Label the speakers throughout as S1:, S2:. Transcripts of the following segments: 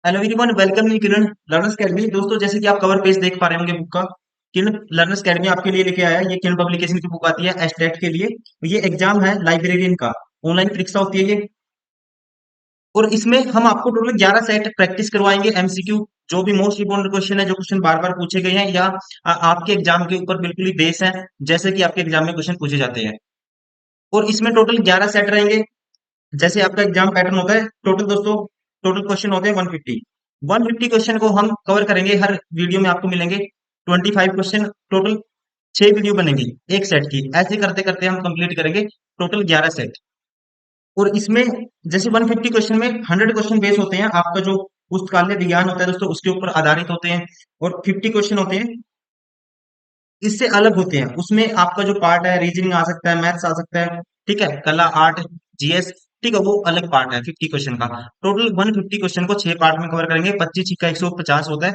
S1: Hello everyone, welcome in Kiran learners academy. दोस्तों, जैसे कि आप कवर पेज देख पा रहे होंगे बुक का, किरण लर्नर्स अकेडमी आपके लिए लेके आया है। ये किरण पब्लिकेशन की बुक आती है एस्टेट के लिए। ये एग्जाम है लाइब्रेरियन का, ऑनलाइन परीक्षा होती है ये। और इसमें हम आपको टोटल 11 सेट प्रैक्टिस करवाएंगे एमसीक्यू। जो भी मोस्ट इंपोर्टेंट क्वेश्चन है, जो क्वेश्चन बार बार पूछे गए हैं या आपके एग्जाम के ऊपर बिल्कुल ही बेस है, जैसे कि आपके एग्जाम में क्वेश्चन पूछे जाते हैं। और इसमें टोटल 11 सेट रहेंगे। जैसे आपका एग्जाम पैटर्न होता है, टोटल दोस्तों टोटल क्वेश्चन होते हैं 150। 150 क्वेश्चन को हम कवर करेंगे। हर वीडियो में आपको मिलेंगे 25 क्वेश्चन। टोटल 6 वीडियो बनेंगी एक सेट की। ऐसे करते करते हम कंप्लीट करेंगे टोटल 11 सेट। और इसमें जैसे 150 क्वेश्चन में 100 क्वेश्चन बेस होते हैं। आपका जो पुस्तकालय विज्ञान होता है दोस्तों, उसके ऊपर आधारित होते हैं। और 50 क्वेश्चन होते हैं इससे अलग होते हैं। उसमें आपका जो पार्ट है, रीजनिंग आ सकता है, मैथ्स आ सकता है, ठीक है, कला, आर्ट, जीएस, ठीक है, वो अलग पार्ट है 50 क्वेश्चन का। टोटल 150 क्वेश्चन को 6 पार्ट में कवर करेंगे। 25 का 150 होता है,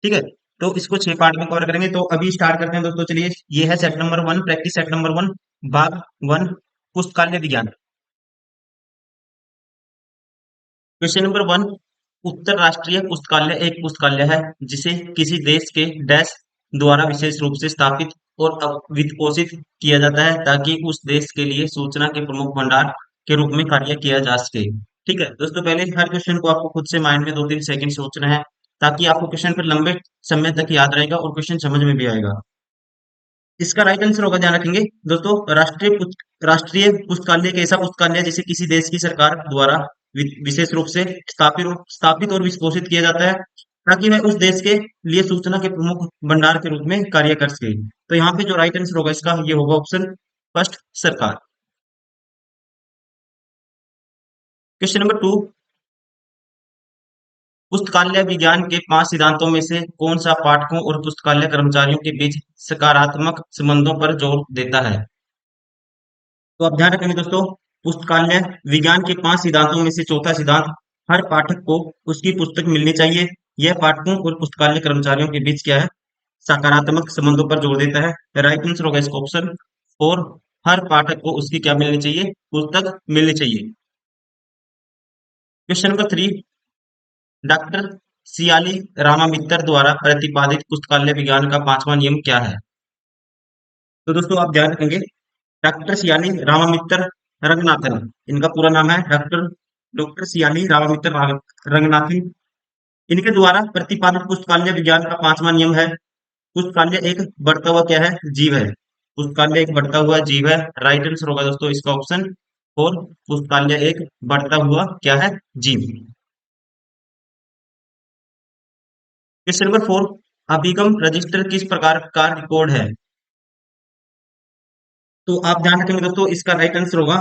S1: ठीक है। तो इसको 6 पार्ट में कवर करेंगे। तो अभी स्टार्ट करते हैं दोस्तों। चलिए, ये है set number 1, practice set number 1, भाग 1, पुस्तकालय विज्ञान। क्वेश्चन नंबर 1, उत्तर राष्ट्रीय पुस्तकालय एक पुस्तकालय है जिसे किसी देश के डैश द्वारा विशेष रूप से स्थापित और वित्त पोषित किया जाता है ताकि उस देश के लिए सूचना के प्रमुख भंडार के रूप में कार्य किया जा सके। ठीक है दोस्तों, पहले हर क्वेश्चन को आपको खुद से माइंड में 2-3 सेकंड सोचना है, ताकि आपको क्वेश्चन फिर लंबे समय तक याद रहेगा और क्वेश्चन समझ में भी आएगा। इसका राइट आंसर होगा, ध्यान रखेंगे दोस्तों, राष्ट्रीय पुस्तकालय एक ऐसा पुस्तकालय है जिसे किसी देश की सरकार द्वारा विशेष रूप से स्थापित और वित्तपोषित किया जाता है ताकि वह उस देश के लिए सूचना के प्रमुख भंडार के रूप में कार्य कर सके। तो यहाँ पे जो राइट आंसर होगा इसका, ये होगा ऑप्शन फर्स्ट, सरकार। क्वेश्चन नंबर 2, पुस्तकालय विज्ञान के 5 सिद्धांतों में से कौन सा पाठकों और पुस्तकालय कर्मचारियों के बीच सकारात्मक संबंधों पर जोर देता है? तो आप ध्यान रखेंगे दोस्तों, पुस्तकालय विज्ञान के 5 सिद्धांतों में से चौथा सिद्धांत, हर पाठक को उसकी पुस्तक मिलनी चाहिए। यह पाठकों और पुस्तकालय कर्मचारियों के बीच क्या है? सकारात्मक संबंधों पर जोर देता है। राइट आंसर होगा इसका ऑप्शन, और हर पाठक को उसकी क्या मिलनी चाहिए? पुस्तक मिलनी चाहिए। क्वेश्चन नंबर 3, डॉक्टर सियाली रामामित्र द्वारा प्रतिपादित पुस्तकालय विज्ञान का 5वां नियम क्या है? तो दोस्तों आप ध्यान रखेंगे, डॉक्टर सियानी रामामित्र रंगनाथन, इनका पूरा नाम है डॉक्टर डॉक्टर सियानी रामामित्र रंगनाथन। इनके द्वारा प्रतिपादित पुस्तकालय विज्ञान का 5वां नियम है, पुस्तकालय एक बढ़ता हुआ क्या है? जीव है। पुस्तकालय एक बढ़ता हुआ जीव है। राइट आंसर होगा दोस्तों इसका ऑप्शन 4, पुस्तकालय एक बढ़ता हुआ क्या है? जीव। क्वेश्चन नंबर 4, अभिगम रजिस्टर किस प्रकार का रिकॉर्ड है? तो आप ध्यान रखेंगे दोस्तों, इसका राइट आंसर होगा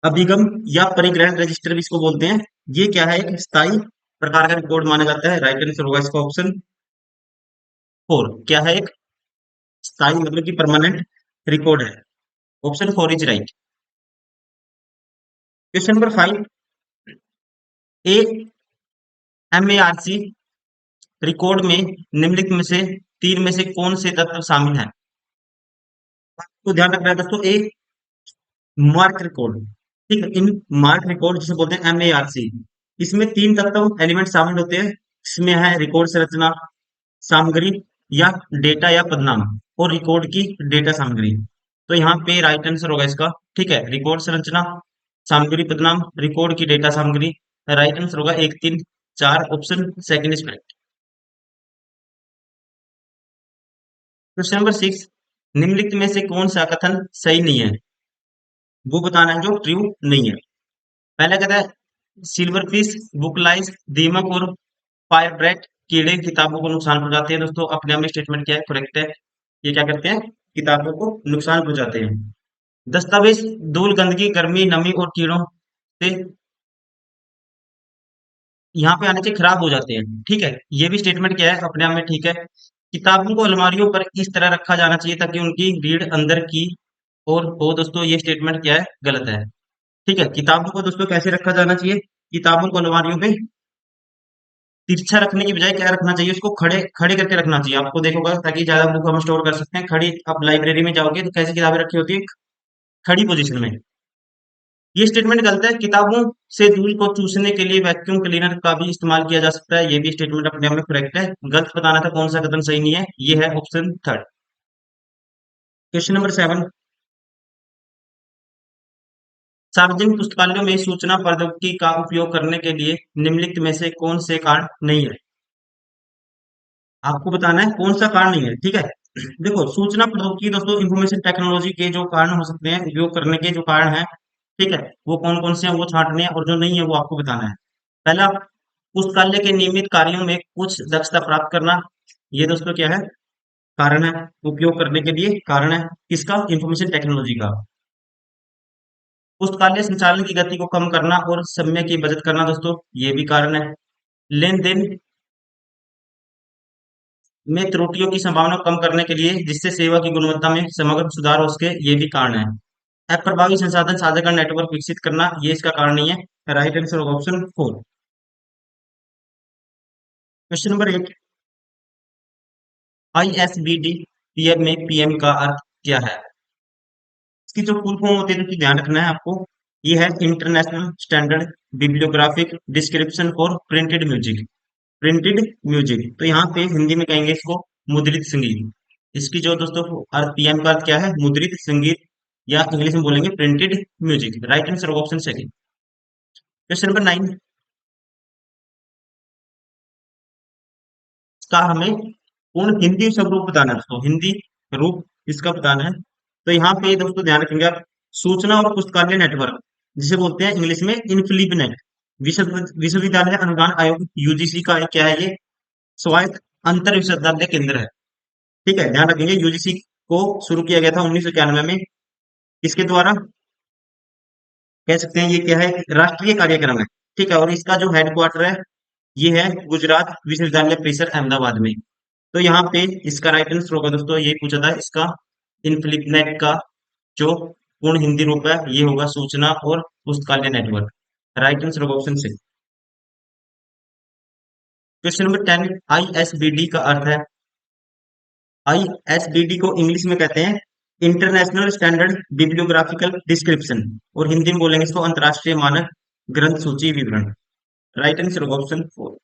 S1: अभिगम या परिग्रहण रजिस्टर भी इसको बोलते हैं। ये क्या है? एक स्थायी प्रकार का रिकॉर्ड माना जाता है। राइट आंसर होगा इसका ऑप्शन 4, क्या है? एक स्थायी मतलब कि परमानेंट रिकॉर्ड है। Option 4 is right. Question number 5, A M A R C record में निम्नलिखित में से तीन में से कौन से तत्व शामिल हैं? तो ध्यान रखना है दोस्तों, ए मार्क रिकॉर्ड, ठीक है, इन मार्क रिकॉर्ड जिसे बोलते हैं MARC, इसमें तीन तत्व एलिमेंट शामिल होते हैं। इसमें है रिकॉर्ड संरचना, सामग्री या डेटा या पदनाम, और रिकॉर्ड की डेटा सामग्री। तो यहाँ पे राइट आंसर होगा इसका, ठीक है, रिकॉर्ड संरचना, सामग्री, पदनाम, रिकॉर्ड की डेटा सामग्री। राइट आंसर होगा 1, 3, 4, option second is correct. Question number 6, निम्नलिखित में से कौन सा कथन सही नहीं है? वो बताना है जो ट्रू नहीं है। पहला कहता है सिल्वर फिश, बुक लाइस, दीमक और फायर ब्रेट कीड़े किताबों को नुकसान पहुंचाते हैं। दोस्तों अपने आप में स्टेटमेंट क्या है? करेक्ट है। ये क्या करते हैं? किताबों को नुकसान पहुंचाते हैं। दस्तावेज धूल, गंदगी, गर्मी, नमी और कीड़ों से यहाँ पे आने से खराब हो जाते हैं। ठीक है, ये भी स्टेटमेंट क्या है? अपने आप में ठीक है। किताबों को अलमारियों पर इस तरह रखा जाना चाहिए ताकि उनकी रीढ़ अंदर की और हो। दोस्तों ये स्टेटमेंट क्या है? गलत है। ठीक है, किताबों को दोस्तों कैसे रखा जाना चाहिए? किताबों को अलमारियों पे तिरछा रखने की बजाय क्या रखना चाहिए? उसको खड़े खड़े करके रखना चाहिए। आपको देखोगा, ताकि ज्यादा बुक हम स्टोर कर सकते हैं। खड़ी, आप लाइब्रेरी में जाओगे तो कैसी किताबें रखी होती है? खड़ी पोजीशन में। ये स्टेटमेंट गलत है। किताबों से धूल को चूसने के लिए वैक्यूम क्लीनर का भी इस्तेमाल किया जा सकता है। ये भी स्टेटमेंट अपने आप में करेक्ट है। गलत बताना था कौन सा कथन सही नहीं है, ये है ऑप्शन थर्ड। क्वेश्चन नंबर 7, सार्वजनिक पुस्तकालयों में सूचना प्रौद्योगिकी का उपयोग करने के लिए निम्नलिखित में से कौन से कारण नहीं है। आपको बताना है कौन सा कारण नहीं है, ठीक है। देखो, सूचना प्रौद्योगिकी दोस्तों इंफॉर्मेशन टेक्नोलॉजी के जो कारण हो सकते हैं, उपयोग करने के जो कारण है, ठीक है, वो कौन कौन से हैं वो छांटने हैं, और जो नहीं है वो आपको बताना है। पहला, पुस्तकालय के नियमित कार्यों में कुछ दक्षता प्राप्त करना। ये दोस्तों क्या है, कारण है। उपयोग करने के लिए कारण है किसका, इंफॉर्मेशन टेक्नोलॉजी का। पुस्तकालय संचालन की गति को कम करना और समय की बचत करना दोस्तों, ये भी कारण है। लेन देन में त्रुटियों की संभावना को कम करने के लिए, जिससे सेवा की गुणवत्ता में समग्र सुधार हो सके, ये भी कारण है। अप्रभावी संसाधन साझाकरण नेटवर्क विकसित करना, ये इसका कारण नहीं है। राइट आंसर होगा ऑप्शन 4। क्वेश्चन नंबर 8, आईएसबीडी पीएम में पीएम का अर्थ क्या है। इसकी जो फुल फॉर्म होती है तो ध्यान रखना है आपको। ये है international standard bibliographic description for printed music. Printed music, तो यहाँ पे हिंदी में कहेंगे इसको मुद्रित संगीत। इसकी जो दोस्तों अर्थ, पीएम का अर्थ क्या है, मुद्रित संगीत, या इंग्लिश में बोलेंगे printed music. Right answer option second. Question number 9, इसका हमें पूर्ण हिंदी स्वरूप बताना है दोस्तों, हिंदी रूप इसका बताना है। तो यहाँ पे दोस्तों ध्यान रखेंगे आप, सूचना और पुस्तकालय नेटवर्क, जिसे बोलते हैं इंग्लिश में इनफ्लिबनेट, विश्वविद्यालय अनुदान आयोग यूजीसी का क्या है ये, स्वायत्त अंतर विश्वविद्यालय केंद्र है। ठीक है, ध्यान रखेंगे, यूजीसी को शुरू किया गया था 1991 में। इसके द्वारा कह सकते हैं ये क्या है, राष्ट्रीय कार्यक्रम है। ठीक है, और इसका जो हेडक्वार्टर है ये है गुजरात विश्वविद्यालय परिसर अहमदाबाद में। तो यहाँ पे इसका राइट आंसर होगा दोस्तों, ये पूछा था इसका, इनफ्लिपनेट का जो पूर्ण हिंदी रूप है ये होगा सूचना और पुस्तकालय नेटवर्क। राइट आंसर होगा ऑप्शन सी। क्वेश्चन नंबर 10, आईएसबीडी का अर्थ है, आईएसबीडी को इंग्लिश में कहते हैं इंटरनेशनल स्टैंडर्ड बिब्लियोग्राफिकल डिस्क्रिप्शन, और हिंदी में बोलेंगे इसको अंतरराष्ट्रीय मानक ग्रंथ सूची विवरण। राइट आंसर होगा ऑप्शन 4।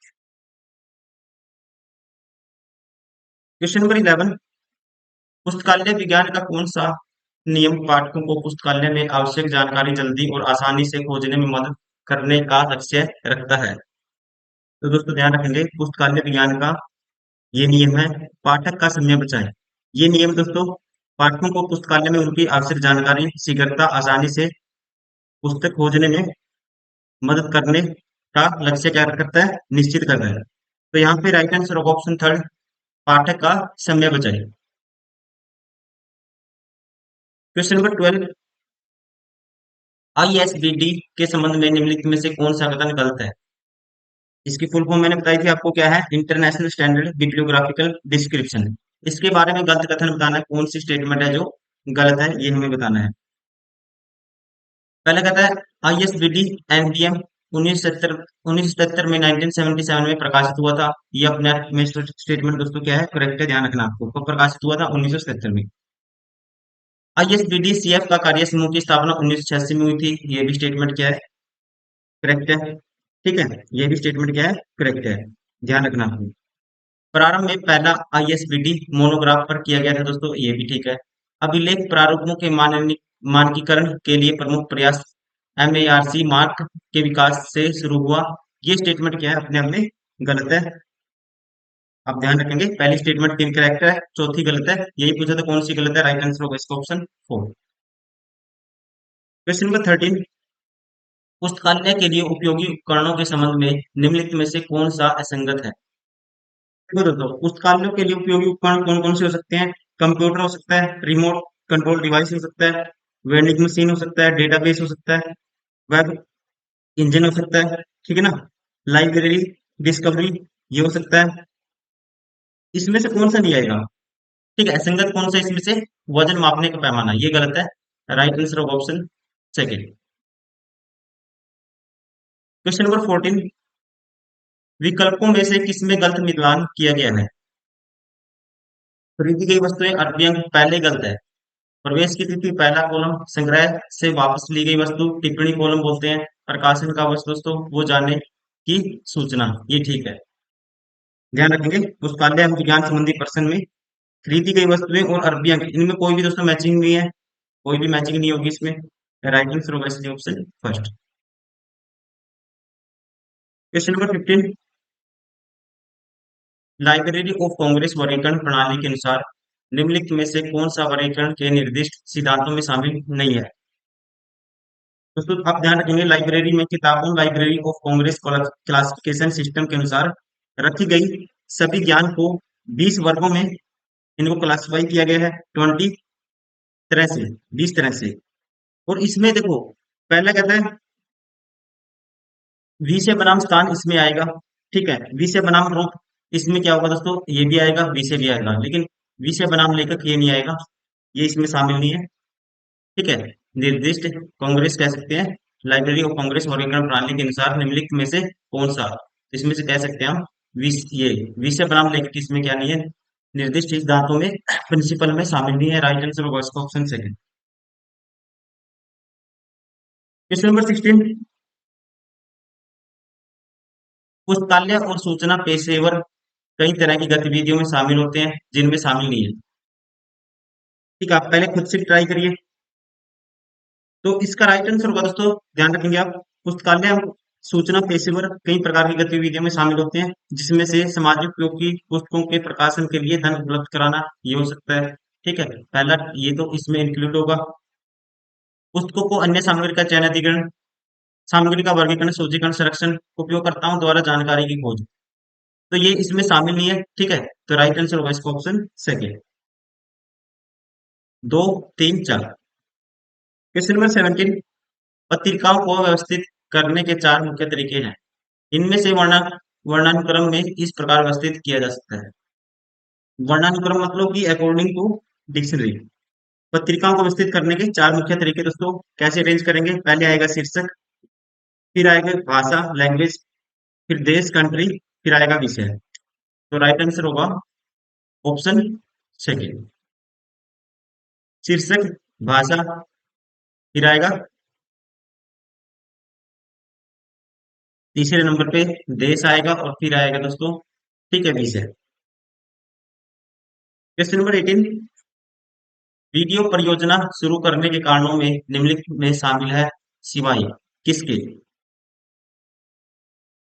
S1: क्वेश्चन नंबर 11, पुस्तकालय विज्ञान का कौन सा नियम पाठकों को पुस्तकालय में आवश्यक जानकारी जल्दी और आसानी से खोजने में मदद करने का लक्ष्य रखता है। तो दोस्तों ध्यान रखेंगे, पुस्तकालय विज्ञान का ये नियम है, पाठक का समय बचाएं। ये नियम दोस्तों पाठकों को पुस्तकालय में उनकी आवश्यक जानकारी शीघ्रता आसानी से पुस्तक खोजने में मदद करने का लक्ष्य क्या करता है, निश्चित करता है। तो यहाँ पे राइट आंसर होगा ऑप्शन थर्ड, पाठक का समय बचाए। क्वेश्चन नंबर 12, आईएसबीडी के संबंध में निम्नलिखित में से कौन सा कथन गलत है। इसकी फुल फॉर्म मैंने बताई थी आपको, क्या है, इंटरनेशनल स्टैंडर्ड बिब्लियोग्राफिकल डिस्क्रिप्शन। इसके बारे में गलत कथन बताना है, कौन सी स्टेटमेंट है जो गलत है, ये हमें बताना है। पहला कहता है आईएसबीडी एनबीएम 1977 में 1977 में प्रकाशित हुआ था। ये अपने आप में स्टेटमेंट दोस्तों क्या है, करेक्ट है, ध्यान रखना आपको, कब प्रकाशित हुआ था, 1977 में। आईएसबीडी सीएफ का कार्य समूह की स्थापना 1986 में हुई थी। ये भी स्टेटमेंट क्या है, करेक्ट है। ठीक है, ये भी स्टेटमेंट क्या है, करेक्ट है, ध्यान रखना आपको। प्रारंभ में पहला आईएसबीडी मोनोग्राफ पर किया गया था दोस्तों, ये भी ठीक है। अभिलेख प्रारूपों के मानकीकरण के लिए प्रमुख प्रयास एमएआरसी मार्क के विकास से शुरू हुआ। ये स्टेटमेंट क्या है, अपने आप में गलत है। आप ध्यान रखेंगे, पहली स्टेटमेंट तीन करेक्ट है, चौथी गलत है। यही पूछा था कौन सी गलत है, राइट आंसर होगा इसका ऑप्शन 4। क्वेश्चन नंबर 13, पुस्तकालय के लिए उपयोगी उपकरणों के संबंध में निम्नलिखित में से कौन सा असंगत है। देखो दोस्तों, पुस्तकालयों के लिए उपयोगी उपकरण कौन कौन से हो सकते हैं, कंप्यूटर हो सकता है, रिमोट कंट्रोल डिवाइस हो सकता है, वेंडिंग मशीन हो सकता है, डेटाबेस हो सकता है, वेब इंजन हो सकता है, ठीक है ना, लाइब्रेरी डिस्कवरी ये हो सकता है। इसमें से कौन सा नहीं आएगा, ठीक है, असंगत कौन सा इसमें से, वजन मापने का पैमाना, ये गलत है। Right answer of option second. Question number 14, विकल्पों में से किसमें गलत मिलान किया गया है। खरीदी गई वस्तुएं 8 अंक पहले गलत है। प्रवेश की तिथि पहला कॉलम, संग्रह से वापस ली गई वस्तु, टिप्पणी कॉलम बोलते हैं। प्रकाशन का वर्ष दोस्तों वो जानने की सूचना, ये ठीक है। ध्यान रखेंगे पुस्तकालय एवं विज्ञान संबंधी प्रश्न में खरीदी गई वस्तुएं और अरबी अंक, इनमें कोई भी दोस्तों मैचिंग नहीं है, कोई भी मैचिंग नहीं होगी इसमें। राइटिंग शुरू होगा इसलिए option first. Question number 15, library of Congress वर्गीकरण प्रणाली के अनुसार निम्नलिखित में से कौन सा वर्गीकरण के निर्दिष्ट सिद्धांतों में शामिल नहीं है। दोस्तों आप ध्यान रखेंगे लाइब्रेरी में किताबों, library of Congress classification system के अनुसार रखी गई सभी ज्ञान को 20 वर्गों में इनको क्लासिफाई किया गया है, 20 तरह से, 20 तरह से। और इसमें देखो पहला कहता है वी से बनाम स्थान, इसमें आएगा। ठीक है, वी से बनाम रूप, इसमें क्या होगा दोस्तों, ये भी आएगा, वी से भी आएगा, लेकिन वी से बनाम लेखक ये नहीं आएगा, ये इसमें शामिल नहीं है। ठीक है, निर्दिष्ट कांग्रेस कह सकते हैं, लाइब्रेरी ऑफ कांग्रेस वर्गीकरण प्रणाली के अनुसार निम्नलिखित में से कौन सा, इसमें से कह सकते हैं हम वी, ये वी से बनाम लेखक इसमें क्या नहीं है, निर्दिष्ट सिद्धांतों में प्रिंसिपल में शामिल नहीं है। राइट आंसर होगा इसका ऑप्शन सेकंड। क्वेश्चन नंबर 16, पुस्तकालय और सूचना पेशेवर कई तरह की गतिविधियों में शामिल होते हैं जिनमें शामिल नहीं है। ठीक है, आप पहले खुद से ट्राई करिए। तो इसका राइट आंसर होगा दोस्तों, ध्यान रखेंगे आप, पुस्तकालय और सूचना पेशेवर कई प्रकार की गतिविधियों में शामिल होते हैं जिसमें से सामाजिक उपयोग की पुस्तकों के प्रकाशन के लिए धन उपलब्ध कराना ये हो सकता है। ठीक है, पहला ये तो इसमें इंक्लूड होगा। पुस्तकों को अन्य सामग्री का चयन, अधिग्रहण, सामग्री का वर्गीकरण, सूचीकरण, संरक्षण, उपयोगकर्ताओं द्वारा जानकारी की खोज, तो ये इसमें शामिल नहीं है। ठीक है, तो राइट आंसर होगा इसका ऑप्शन सेकेंड। 2, 3, 4। क्वेश्चन नंबर 17, पत्रिकाओं को व्यवस्थित करने के चार मुख्य तरीके हैं। इनमें से वर्णानुक्रम में इस प्रकार व्यवस्थित किया जा सकता है। वर्णानुक्रम मतलब कि अकॉर्डिंग टू डिक्शनरी। पत्रिकाओं को व्यवस्थित करने के चार मुख्य तरीके दोस्तों, कैसे अरेंज करेंगे, पहले आएगा शीर्षक, फिर आएगा भाषा लैंग्वेज, फिर देश कंट्री, फिर आएगा विषय। तो राइट आंसर होगा ऑप्शन सेकेंड, शीर्षक, भाषा, फिर आएगा तीसरे नंबर पे देश आएगा, और फिर आएगा दोस्तों, ठीक है, विषय। क्वेश्चन नंबर 18, वीडियो परियोजना शुरू करने के कारणों में निम्नलिखित में शामिल है सिवाय किसके।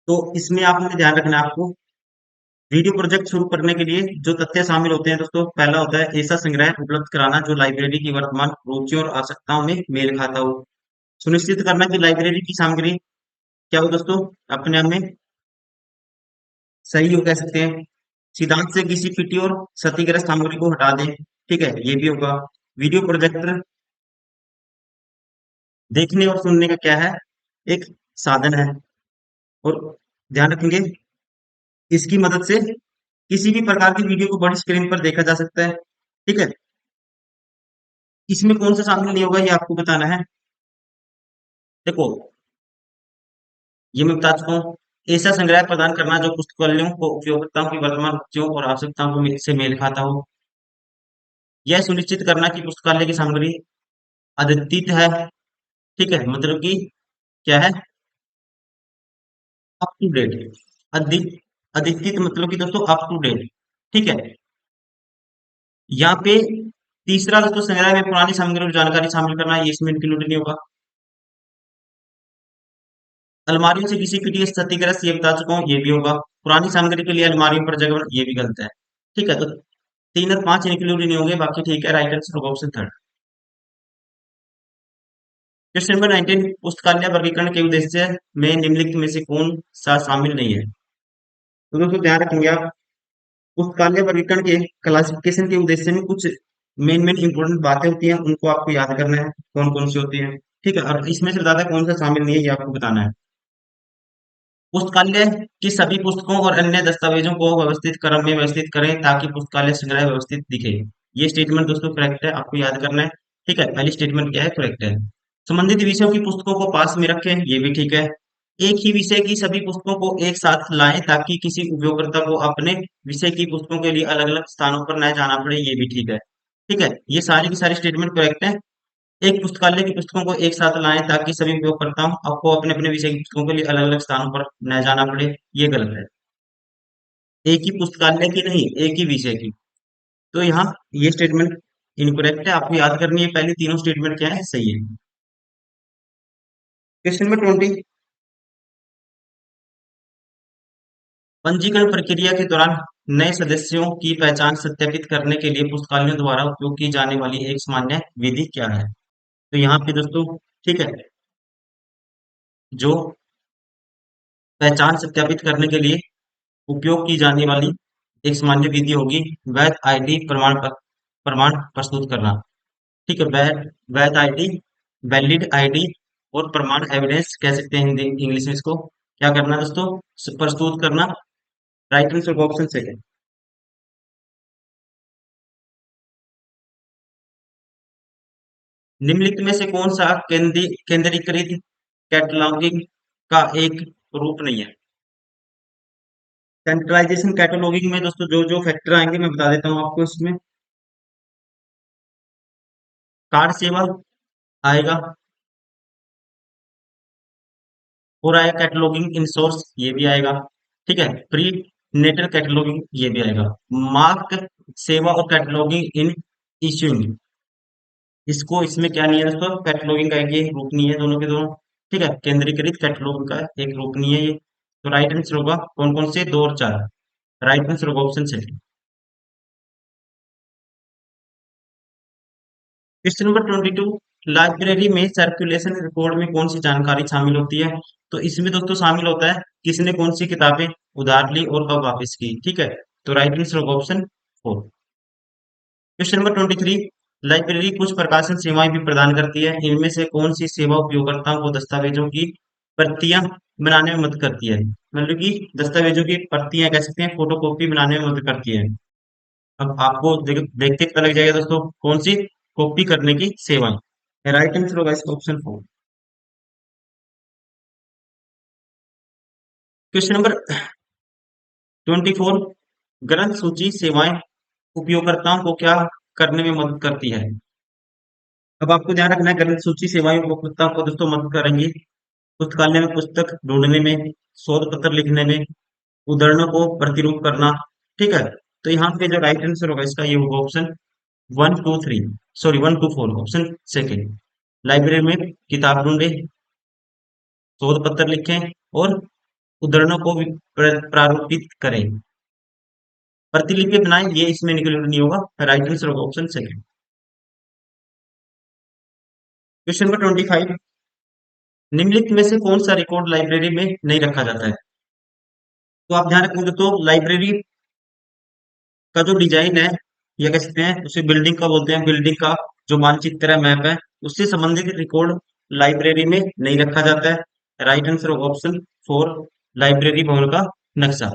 S1: तो इसमें आपने ध्यान रखना है आपको, वीडियो प्रोजेक्ट शुरू करने के लिए जो तथ्य शामिल होते हैं दोस्तों, पहला होता है ऐसा संग्रह उपलब्ध कराना जो लाइब्रेरी की वर्तमान रुचियों और आवश्यकताओं में मेल खाता हो। सुनिश्चित करना कि लाइब्रेरी की सामग्री क्या हो दोस्तों, अपने आप में सही हो, कह सकते हैं। सिद्धांत से किसी पिटी और क्षतिग्रस्त सामग्री को हटा दें। ठीक है, ये भी होगा। वीडियो प्रोजेक्टर देखने और सुनने का क्या है, एक साधन है। और ध्यान रखेंगे इसकी मदद से किसी भी प्रकार की वीडियो को बड़ी स्क्रीन पर देखा जा सकता है। ठीक है, इसमें कौन सा शामिल नहीं होगा ये आपको बताना है। देखो ये मैं बता चुका हूँ, ऐसा संग्रह प्रदान करना जो पुस्तकालयों को उपयोगकर्ताओं की वर्तमान रुचियों और आवश्यकताओं को से मेल खाता हो। यह सुनिश्चित करना कि पुस्तकालय की सामग्री अद्वितीय है। ठीक है, मतलब कि क्या है, अप टू डेट। अद्वितीय मतलब कि दोस्तों अप टू डेट। ठीक है, यहाँ पे तीसरा दोस्तों संग्रह में पुरानी सामग्री और जानकारी शामिल करना, ये इसमें इंक्लूड नहीं होगा। अलमारियों से किसी पीडीएफ क्षतिग्रस्त, ये बता चुका हूँ, ये भी होगा। पुरानी सामग्री के लिए अलमारियों पर जगह, ये भी गलत है। ठीक है, तो 3 और 5 इंक्लूड नहीं होंगे, बाकी ठीक है। राइट आंसर होगा ऑप्शन थर्ड। क्वेश्चन नंबर 19, पुस्तकालय वर्गीकरण के उद्देश्य में निम्नलिखित में से कौन सा शामिल नहीं है। तो दोस्तों ध्यान रखेंगे आप, पुस्तकालय वर्गीकरण के क्लासिफिकेशन के उद्देश्य में कुछ मेन मेन इंपॉर्टेंट बातें होती हैं, उनको आपको याद करना है, कौन कौन सी होती हैं। ठीक है, और इसमें से ज्यादा कौन सा शामिल नहीं है ये आपको बताना है। पुस्तकालय की सभी पुस्तकों और अन्य दस्तावेजों को व्यवस्थित क्रम में व्यवस्थित करें ताकि पुस्तकालय संग्रह व्यवस्थित दिखे। ये स्टेटमेंट दोस्तों करेक्ट है, आपको याद करना है। ठीक है, पहली स्टेटमेंट क्या है, करेक्ट है। संबंधित विषयों की पुस्तकों को पास में रखें, ये भी ठीक है। एक ही विषय की सभी पुस्तकों को एक साथ लाएं ताकि किसी उपयोगकर्ता को अपने विषय की पुस्तकों के लिए अलग अलग स्थानों पर न जाना पड़े, ये भी ठीक है। ठीक है, ये सारी की सारी स्टेटमेंट करेक्ट है। एक पुस्तकालय की पुस्तकों को एक साथ लाएं ताकि सभी उपयोगकर्ताओं आपको अपने अपने विषय की पुस्तकों के लिए अलग अलग स्थानों पर न जाना पड़े, ये गलत है। एक ही पुस्तकालय की नहीं, एक ही विषय की। तो यहाँ ये स्टेटमेंट इनकरेक्ट है, आपको याद करनी है पहले तीनों स्टेटमेंट क्या है, सही है। क्वेश्चन नंबर 20, पंजीकरण प्रक्रिया के दौरान नए सदस्यों की पहचान सत्यापित करने के लिए पुस्तकालयों द्वारा उपयोग की जाने वाली एक सामान्य विधि क्या है? तो यहाँ पे दोस्तों, ठीक है, जो पहचान सत्यापित करने के लिए उपयोग की जाने वाली एक सामान्य विधि होगी वैध आईडी प्रमाण प्रस्तुत करना। ठीक है, वैध आईडी, वैलिड आईडी और प्रमाण एविडेंस कह सकते हैं हिंदी इंग्लिश में इसको। क्या करना है दोस्तों? प्रस्तुत करना। Right answer option second. निम्नलिखित में से कौन सा केंद्रीकृत कैटलॉगिंग का एक रूप नहीं है? सेंट्रलाइजेशन कैटलॉगिंग में दोस्तों जो जो फैक्टर आएंगे मैं बता देता हूँ आपको इसमें। कार्ड सेवा आएगा, और आएगा कैटलॉगिंग इन सोर्स, ये भी आएगा। ठीक है, प्री नेटल कैटलॉगिंग ये भी आएगा। मार्क सेवा और कैटलॉगिंग इन इश्यूइंग, इसको इसमें क्या नहीं है दोस्तों, कैटलॉगिंग का एक रूप नहीं है, दोनों के दोनों। ठीक है, केंद्रीकृत कैटलॉगिंग का एक रूप नहीं है ये। तो राइट आंसर होगा कौन कौन से, दो और चार। राइट आंसर होगा option second. Question number 22, library में सर्कुलेशन रिकॉर्ड में कौन सी जानकारी शामिल होती है? तो इसमें दोस्तों शामिल होता है किसने कौन सी किताबें उधार ली और कब वापस की। ठीक है, तो राइट आंसर होगा option four. Question number 23, library कुछ प्रकाशन सेवाएं भी प्रदान करती है, इनमें से कौन सी सेवा उपयोगकर्ताओं को दस्तावेजों की प्रतियां बनाने में मदद करती है? मतलब कि दस्तावेजों की प्रतियां कह सकते हैं, फोटोकॉपी बनाने में मदद करती है। अब आपको देखते पता लग जाएगा दोस्तों कौन सी कॉपी करने की सेवाएं। राइट आंसर होगा इसका ऑप्शन फोर। क्वेश्चन नंबर 24, ग्रंथ सूची सेवाएं उपयोगकर्ताओं को क्या करने में मदद करती है? अब आपको ध्यान रखना है, ग्रंथ सूची सेवाएं उपयोगकर्ताओं को दोस्तों मदद करेंगी पुस्तकालय में पुस्तक ढूंढने में, शोध पत्र लिखने में, उद्धरणों को प्रतिरूप करना। ठीक है, तो यहाँ पे जो राइट आंसर होगा इसका ये होगा option 1 2 3, sorry 1 2 4, option second. Library में किताब ढूंढे, शोध पत्र लिखें और उद्धरणों को भी प्रारूपित करें, प्रतिलिपि बनाएं, ये इसमें इंक्लूड नहीं होगा। राइट आंसर होगा ऑप्शन सेकेंड। क्वेश्चन नंबर 25, निम्नलिखित में से कौन सा रिकॉर्ड लाइब्रेरी में नहीं रखा जाता है? तो आप ध्यान रखेंगे तो लाइब्रेरी का जो डिजाइन है, या कह सकते हैं उसे बिल्डिंग का बोलते हैं, बिल्डिंग का जो मानचित्र है, मैप है, उससे संबंधित रिकॉर्ड लाइब्रेरी में नहीं रखा जाता है। राइट आंसर होगा ऑप्शन फोर, लाइब्रेरी भवन का नक्शा।